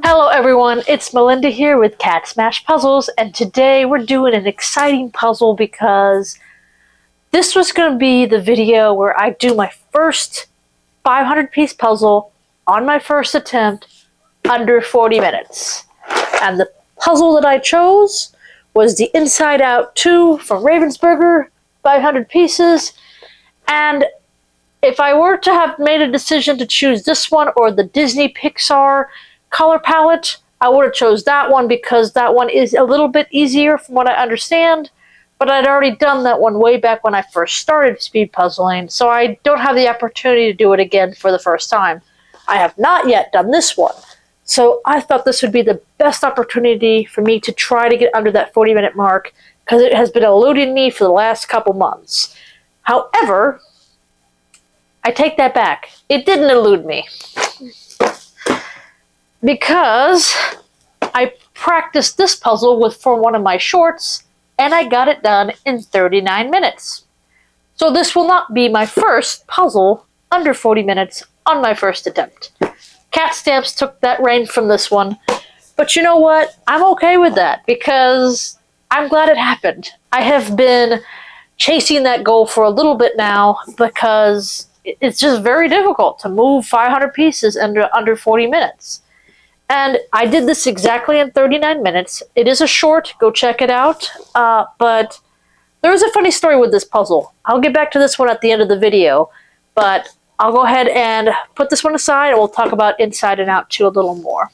Hello everyone, it's Melinda here with CatSmashPuzzles, and today we're doing an exciting puzzle because this was going to be the video where I do my first 500-piece puzzle on my first attempt under 40 minutes. And the puzzle that I chose was the Inside Out 2 from Ravensburger, 500 pieces. And if I were to have made a decision to choose this one or the Disney Pixar color palette, I would have chose that one because that one is a little bit easier from what I understand, but I'd already done that one way back when I first started speed puzzling, so I don't have the opportunity to do it again for the first time. I have not yet done this one, so I thought this would be the best opportunity for me to try to get under that 40-minute mark because it has been eluding me for the last couple months. However, I take that back. It didn't elude me, because I practiced this puzzle for one of my shorts, and I got it done in 39 minutes. So this will not be my first puzzle under 40 minutes on my first attempt. Cat Stamps took that reign from this one, but you know what? I'm okay with that because I'm glad it happened. I have been chasing that goal for a little bit now because it's just very difficult to move 500 pieces under 40 minutes. And I did this exactly in 39 minutes. It is a short, go check it out. But there is a funny story with this puzzle. I'll get back to this one at the end of the video, but I'll go ahead and put this one aside and we'll talk about Inside and Out 2 a little more.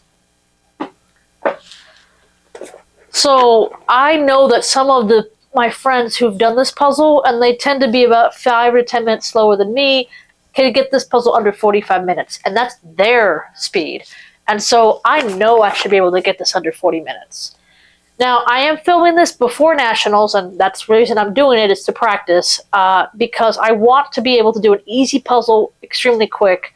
So I know that some of my friends who've done this puzzle, and they tend to be about 5 or 10 minutes slower than me, can get this puzzle under 45 minutes, and that's their speed. And so I know I should be able to get this under 40 minutes. Now, I am filming this before Nationals, and that's the reason I'm doing it, is to practice, because I want to be able to do an easy puzzle extremely quick.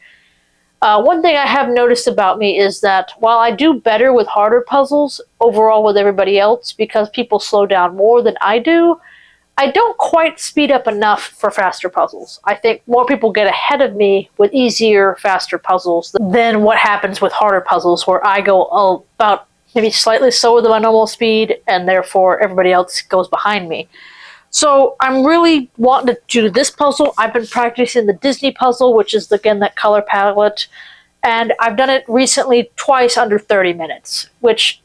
One thing I have noticed about me is that while I do better with harder puzzles overall with everybody else, because people slow down more than I do, I don't quite speed up enough for faster puzzles. I think more people get ahead of me with easier, faster puzzles than what happens with harder puzzles, where I go about maybe slightly slower than my normal speed, and therefore everybody else goes behind me. So I'm really wanting to do this puzzle. I've been practicing the Disney puzzle, which is, again, that color palette, and I've done it recently twice under 30 minutes, which,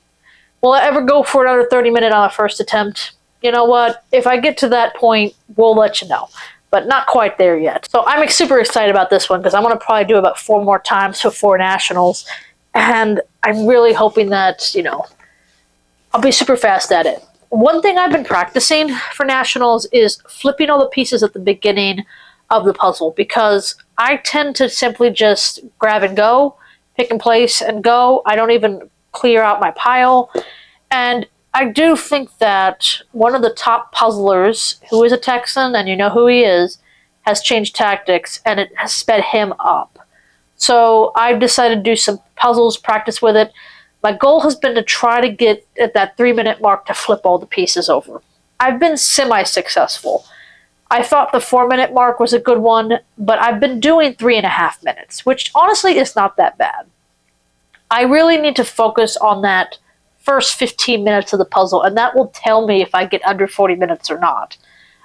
will I ever go for another 30 minute on a first attempt? You know what, if I get to that point, we'll let you know, but not quite there yet. So I'm super excited about this one because I'm going to probably do about 4 more times before Nationals, and I'm really hoping that, I'll be super fast at it. One thing I've been practicing for Nationals is flipping all the pieces at the beginning of the puzzle, because I tend to simply just grab and go, pick and place and go. I don't even clear out my pile, and I do think that one of the top puzzlers, who is a Texan, and you know who he is, has changed tactics, and it has sped him up. So I've decided to do some puzzles, practice with it. My goal has been to try to get at that 3-minute mark to flip all the pieces over. I've been semi-successful. I thought the 4-minute mark was a good one, but I've been doing 3.5 minutes, which honestly is not that bad. I really need to focus on that first 15 minutes of the puzzle, and that will tell me if I get under 40 minutes or not.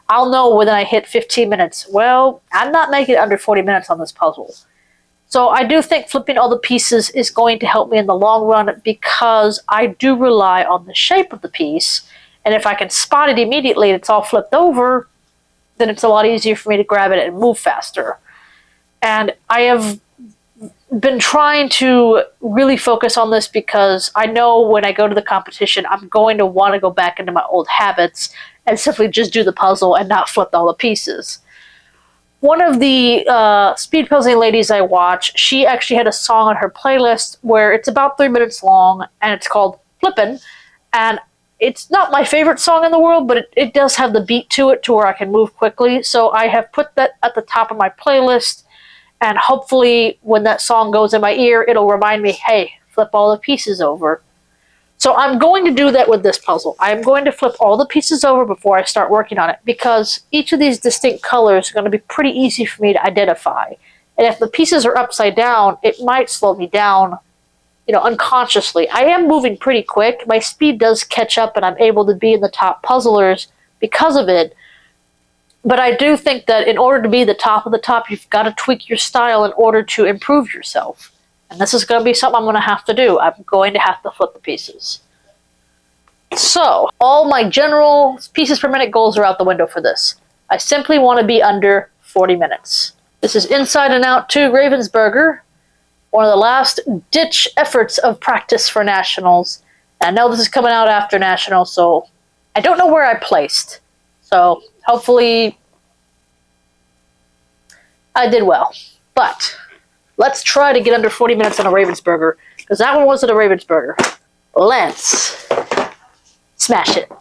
I'll know when I hit 15 minutes. Well, I'm not making it under 40 minutes on this puzzle. So I do think flipping all the pieces is going to help me in the long run, because I do rely on the shape of the piece, and if I can spot it immediately and it's all flipped over, then it's a lot easier for me to grab it and move faster. And I have been trying to really focus on this because I know when I go to the competition, I'm going to want to go back into my old habits and simply just do the puzzle and not flip all the pieces. One of the speed puzzling ladies I watch, she actually had a song on her playlist where it's about 3 minutes long, and it's called Flippin', and it's not my favorite song in the world, but it does have the beat to it to where I can move quickly, so I have put that at the top of my playlist, and hopefully when that song goes in my ear, it'll remind me, hey, flip all the pieces over. So I'm going to do that with this puzzle. I'm going to flip all the pieces over before I start working on it, because each of these distinct colors are going to be pretty easy for me to identify. And if the pieces are upside down, it might slow me down, unconsciously. I am moving pretty quick. My speed does catch up, and I'm able to be in the top puzzlers because of it. But I do think that in order to be the top of the top, you've got to tweak your style in order to improve yourself. And this is going to be something I'm going to have to do. I'm going to have to flip the pieces. So, all my general pieces per minute goals are out the window for this. I simply want to be under 40 minutes. This is Inside and Out 2 Ravensburger, one of the last ditch efforts of practice for Nationals. And I know this is coming out after Nationals, so I don't know where I placed. So, hopefully I did well. But let's try to get under 40 minutes on a Ravensburger, because that one wasn't a Ravensburger. Let's smash it.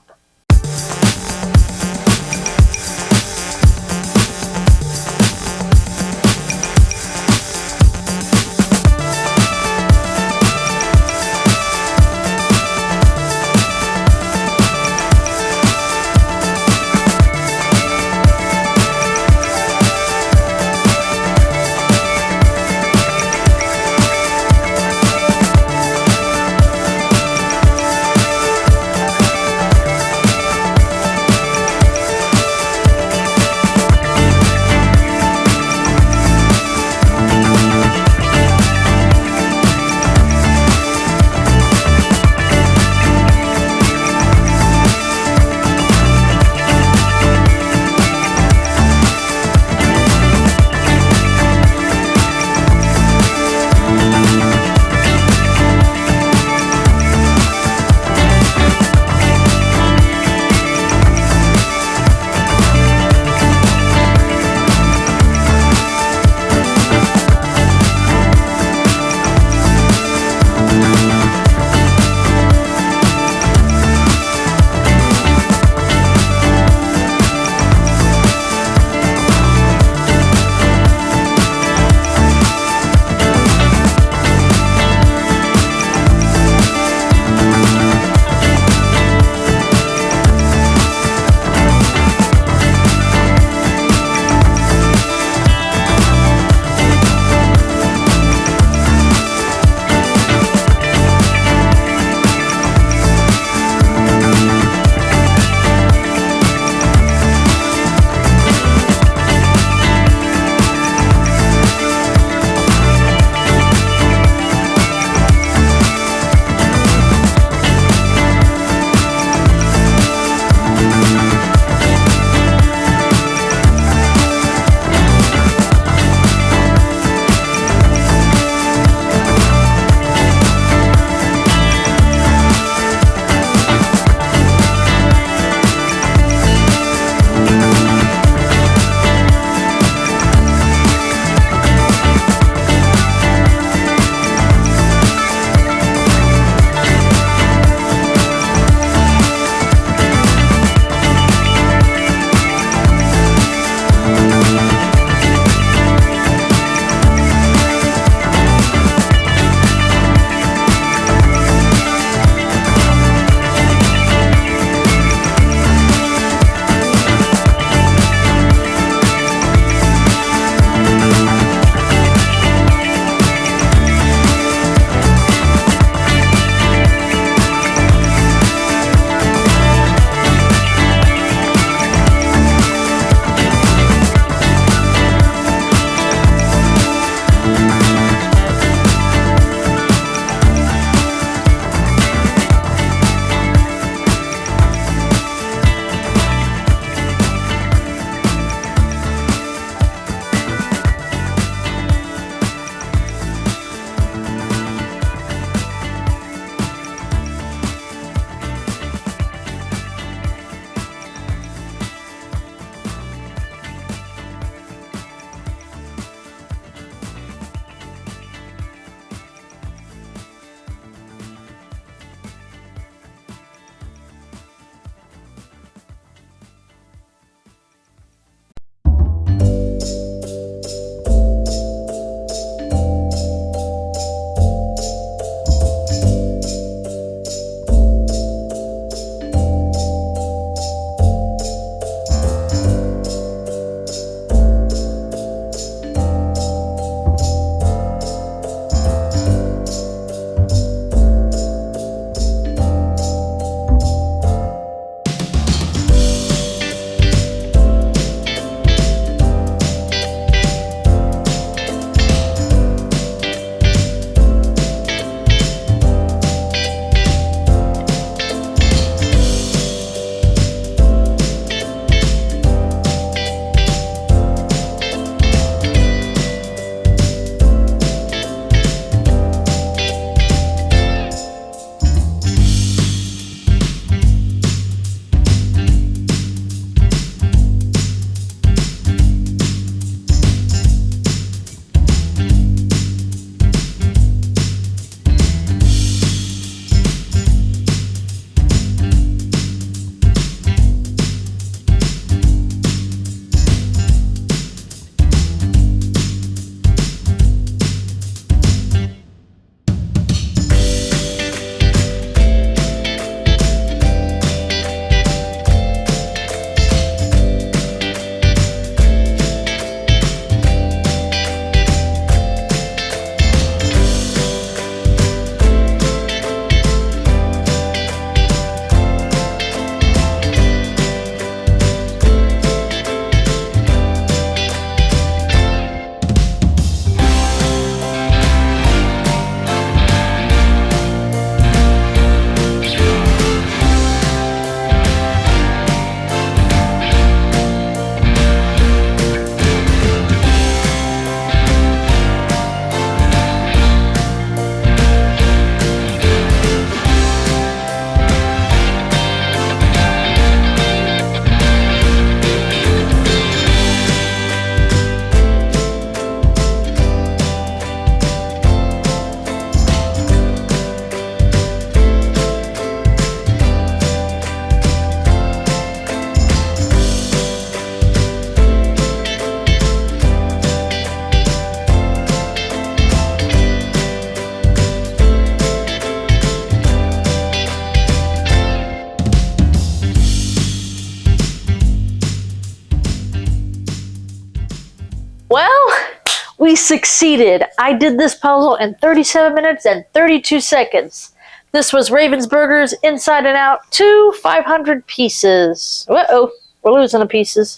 we succeeded. I did this puzzle in 37 minutes and 32 seconds. This was Ravensburger's Inside and Out 2 500 pieces. Uh-oh, we're losing the pieces.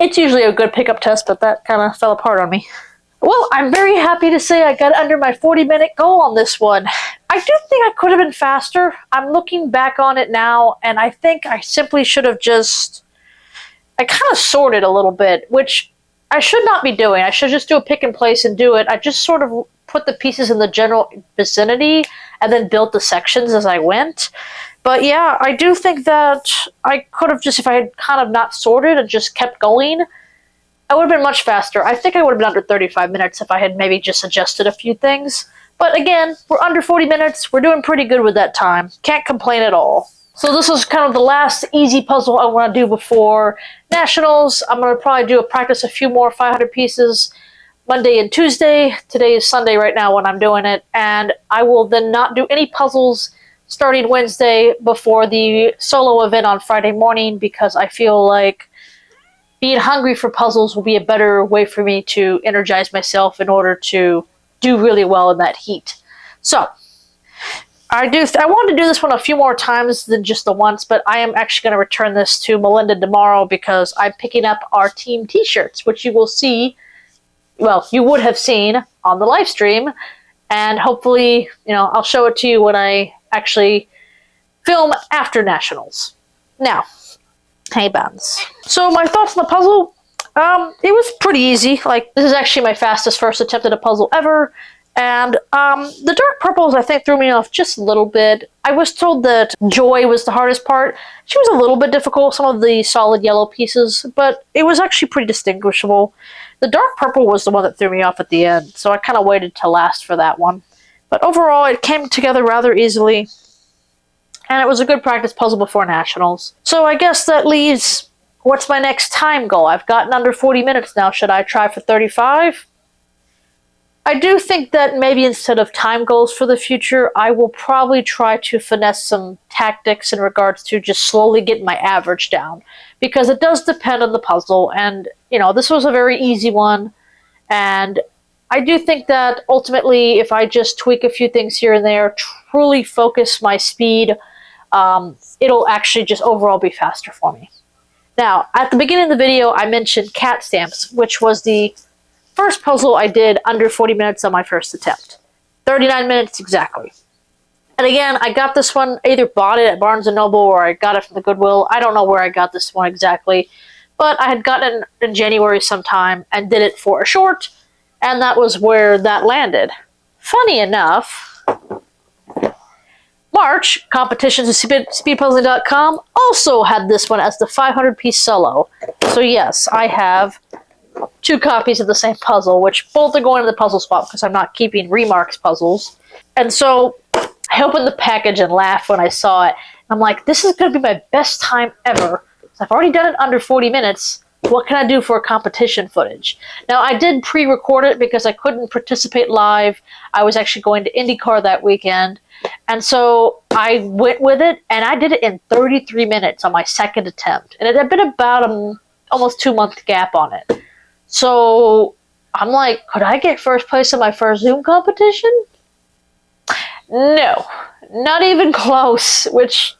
It's usually a good pickup test, but that kind of fell apart on me. Well, I'm very happy to say I got under my 40-minute goal on this one. I do think I could have been faster. I'm looking back on it now, and I think I simply should have I kind of sorted a little bit, which I should not be doing. I should just do a pick and place and do it. I just sort of put the pieces in the general vicinity and then built the sections as I went. But yeah, I do think that I could have just, if I had kind of not sorted and just kept going, I would have been much faster. I think I would have been under 35 minutes if I had maybe just adjusted a few things. But again, we're under 40 minutes. We're doing pretty good with that time. Can't complain at all. So this was kind of the last easy puzzle I want to do before Nationals. I'm going to probably practice a few more 500 pieces Monday and Tuesday. Today is Sunday right now when I'm doing it. And I will then not do any puzzles starting Wednesday before the solo event on Friday morning, because I feel like being hungry for puzzles will be a better way for me to energize myself in order to do really well in that heat. So, I wanted to do this one a few more times than just the once, but I am actually going to return this to Melinda tomorrow because I'm picking up our team t-shirts, which you will see, well, you would have seen on the live stream, and hopefully, I'll show it to you when I actually film after Nationals. Now, hey Buns. So my thoughts on the puzzle, it was pretty easy. This is actually my fastest first attempt at a puzzle ever. And the dark purples, I think, threw me off just a little bit. I was told that Joy was the hardest part. She was a little bit difficult, some of the solid yellow pieces, but it was actually pretty distinguishable. The dark purple was the one that threw me off at the end, so I kind of waited to last for that one. But overall, it came together rather easily, and it was a good practice puzzle before Nationals. So I guess that leaves, what's my next time goal? I've gotten under 40 minutes now. Should I try for 35? I do think that maybe instead of time goals for the future, I will probably try to finesse some tactics in regards to just slowly getting my average down. Because it does depend on the puzzle, and, this was a very easy one, and I do think that ultimately, if I just tweak a few things here and there, truly focus my speed, it'll actually just overall be faster for me. Now, at the beginning of the video, I mentioned cat stamps, which was the first puzzle I did under 40 minutes on my first attempt. 39 minutes exactly. And again, I got this one, either bought it at Barnes & Noble or I got it from the Goodwill. I don't know where I got this one exactly, but I had gotten it in January sometime and did it for a short, and that was where that landed. Funny enough, March, competitions at speedpuzzling.com also had this one as the 500-piece solo. So yes, I have 2 copies of the same puzzle, which both are going to the puzzle swap because I'm not keeping Remark's puzzles. And so I opened the package and laughed when I saw it. I'm like, this is going to be my best time ever. I've already done it under 40 minutes. What can I do for competition footage? Now, I did pre-record it because I couldn't participate live. I was actually going to IndyCar that weekend. And so I went with it, and I did it in 33 minutes on my second attempt. And it had been about an almost 2-month gap on it. So I'm like, could I get first place in my first Zoom competition? No, not even close, which,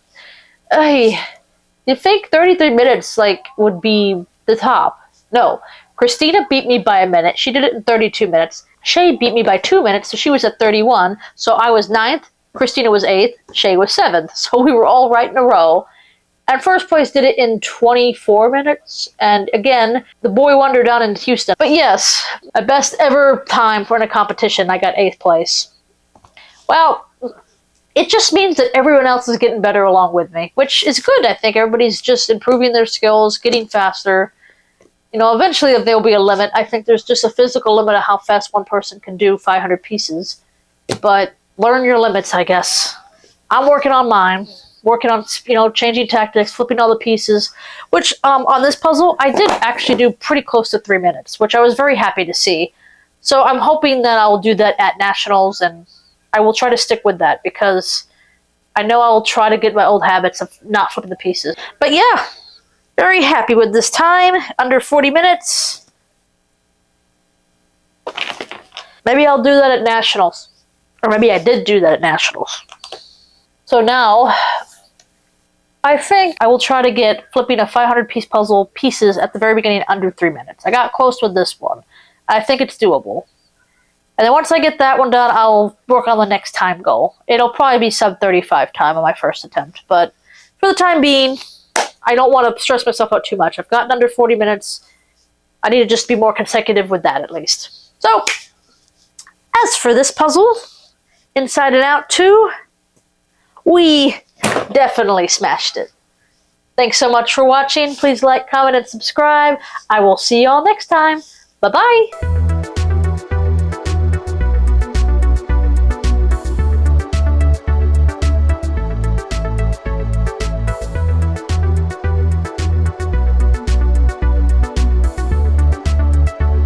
you think 33 minutes, would be the top. No, Christina beat me by a minute. She did it in 32 minutes. Shay beat me by 2 minutes, so she was at 31. So I was 9th, Christina was 8th, Shay was 7th. So we were all right in a row. And first place did it in 24 minutes. And again, the boy wonder down in Houston. But yes, my best ever time for in a competition, I got 8th place. Well, it just means that everyone else is getting better along with me, which is good. I think everybody's just improving their skills, getting faster. Eventually there'll be a limit. I think there's just a physical limit of how fast one person can do 500 pieces. But learn your limits, I guess. I'm working on mine. Working on, changing tactics, flipping all the pieces, which on this puzzle, I did actually do pretty close to 3 minutes, which I was very happy to see. So I'm hoping that I'll do that at Nationals, and I will try to stick with that because I know I'll try to get my old habits of not flipping the pieces. But yeah, very happy with this time, under 40 minutes. Maybe I'll do that at Nationals. Or maybe I did do that at Nationals. So now, I think I will try to get flipping a 500-piece puzzle pieces at the very beginning under 3 minutes. I got close with this one. I think it's doable. And then once I get that one done, I'll work on the next time goal. It'll probably be sub 35 time on my first attempt. But for the time being, I don't want to stress myself out too much. I've gotten under 40 minutes. I need to just be more consecutive with that at least. So, as for this puzzle, Inside and Out 2, we definitely smashed it. Thanks so much for watching. Please like, comment, and subscribe. I will see you all next time. Bye-bye.